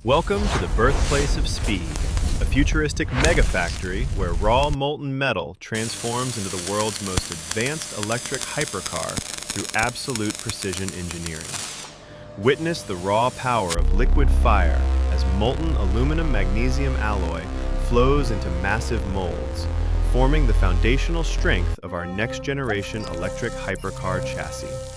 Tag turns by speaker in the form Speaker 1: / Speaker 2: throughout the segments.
Speaker 1: Welcome to the birthplace of speed, a futuristic mega factory where raw molten metal transforms into the world's most advanced electric hypercar through absolute precision engineering. Witness the raw power of liquid fire as molten aluminum magnesium alloy flows into massive molds, forming the foundational strength of our next-generation electric hypercar chassis.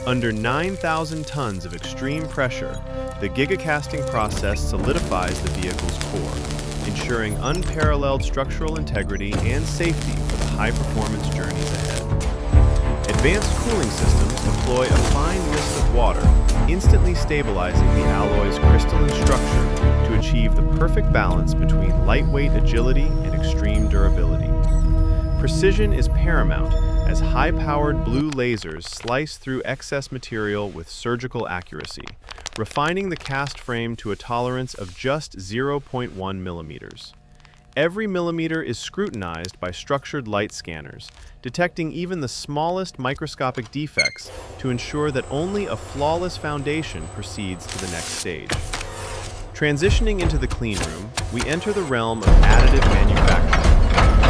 Speaker 1: Under 9,000 tons of extreme pressure, the gigacasting process solidifies the vehicle's core, ensuring unparalleled structural integrity and safety for the high-performance journeys ahead. Advanced cooling systems employ a fine mist of water, instantly stabilizing the alloy's crystalline structure to achieve the perfect balance between lightweight agility and extreme durability. Precision is paramount as high-powered blue lasers slice through excess material with surgical accuracy, refining the cast frame to a tolerance of just 0.1 millimeters. Every millimeter is scrutinized by structured light scanners, detecting even the smallest microscopic defects to ensure that only a flawless foundation proceeds to the next stage. Transitioning into the clean room, we enter the realm of additive manufacturing,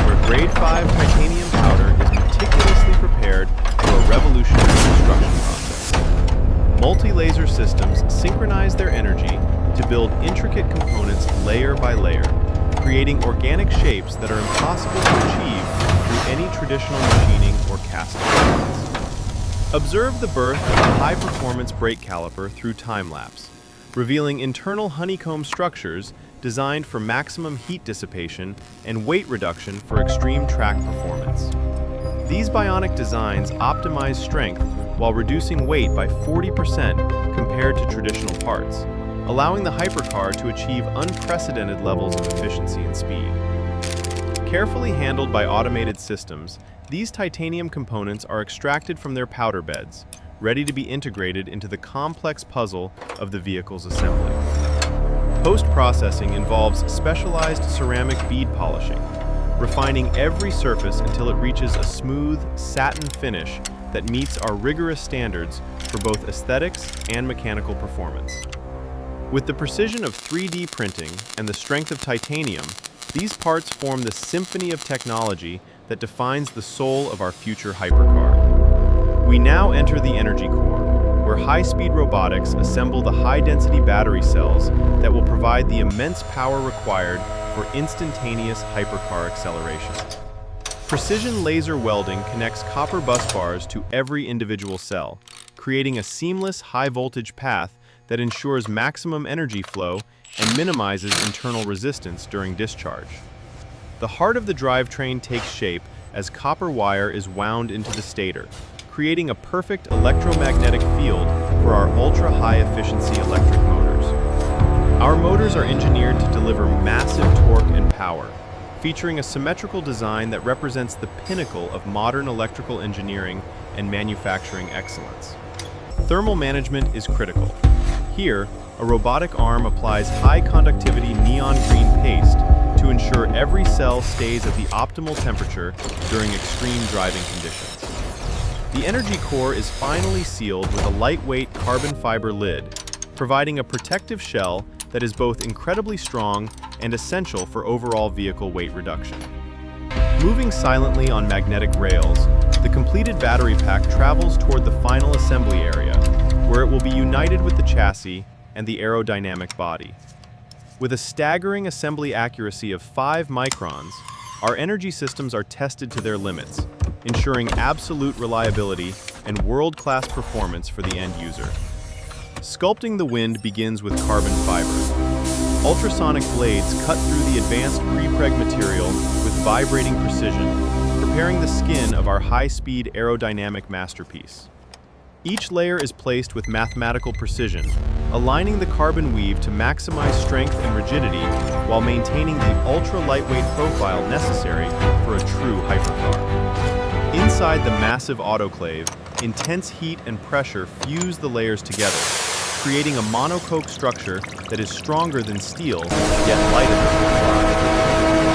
Speaker 1: where Grade 5 titanium powder is meticulously prepared for a revolutionary construction process. Multi-laser systems synchronize their energy to build intricate components layer by layer, creating organic shapes that are impossible to achieve through any traditional machining or casting methods. Observe the birth of a high-performance brake caliper through time-lapse, revealing internal honeycomb structures designed for maximum heat dissipation and weight reduction for extreme track performance. These bionic designs optimize strength while reducing weight by 40% compared to traditional parts, allowing the hypercar to achieve unprecedented levels of efficiency and speed. Carefully handled by automated systems, these titanium components are extracted from their powder beds, ready to be integrated into the complex puzzle of the vehicle's assembly. Post-processing involves specialized ceramic bead polishing, refining every surface until it reaches a smooth, satin finish that meets our rigorous standards for both aesthetics and mechanical performance. With the precision of 3D printing and the strength of titanium, these parts form the symphony of technology that defines the soul of our future hypercar. We now enter the energy core, where high-speed robotics assemble the high-density battery cells that will provide the immense power required for instantaneous hypercar acceleration. Precision laser welding connects copper bus bars to every individual cell, creating a seamless high-voltage path that ensures maximum energy flow and minimizes internal resistance during discharge. The heart of the drivetrain takes shape as copper wire is wound into the stator, creating a perfect electromagnetic field for our ultra-high-efficiency electric motors. Our motors are engineered to deliver massive torque and power, featuring a symmetrical design that represents the pinnacle of modern electrical engineering and manufacturing excellence. Thermal management is critical. Here, a robotic arm applies high-conductivity neon green paste to ensure every cell stays at the optimal temperature during extreme driving conditions. The energy core is finally sealed with a lightweight carbon fiber lid, providing a protective shell that is both incredibly strong and essential for overall vehicle weight reduction. Moving silently on magnetic rails, the completed battery pack travels toward the final assembly area, where it will be united with the chassis and the aerodynamic body. With a staggering assembly accuracy of 5 microns, our energy systems are tested to their limits, ensuring absolute reliability and world-class performance for the end user. Sculpting the wind begins with carbon fiber. Ultrasonic blades cut through the advanced prepreg material with vibrating precision, preparing the skin of our high-speed aerodynamic masterpiece. Each layer is placed with mathematical precision, aligning the carbon weave to maximize strength and rigidity while maintaining the ultra-lightweight profile necessary for a true hypercar. Inside the massive autoclave, intense heat and pressure fuse the layers together, creating a monocoque structure that is stronger than steel, yet light enough to fly.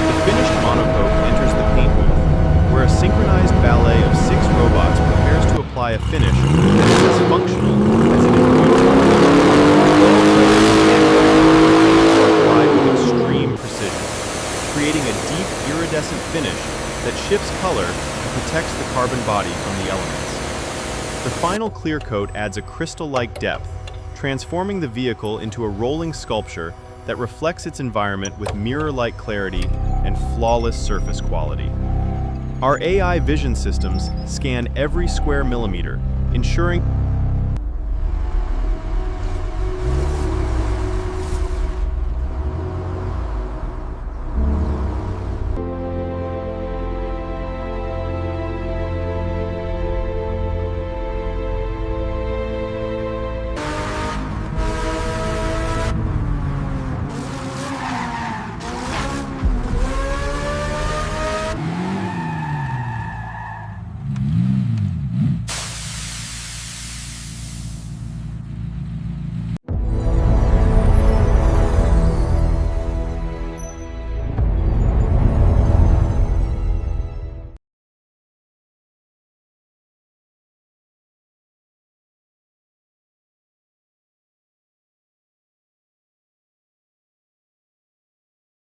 Speaker 1: The finished monocoque enters the paint booth, where a synchronized ballet of 6 robots prepares to apply a finish that is as functional as it is beautiful. shifts color and protects the carbon body from the elements. The final clear coat adds a crystal-like depth, transforming the vehicle into a rolling sculpture that reflects its environment with mirror-like clarity and flawless surface quality. Our AI vision systems scan every square millimeter, ensuring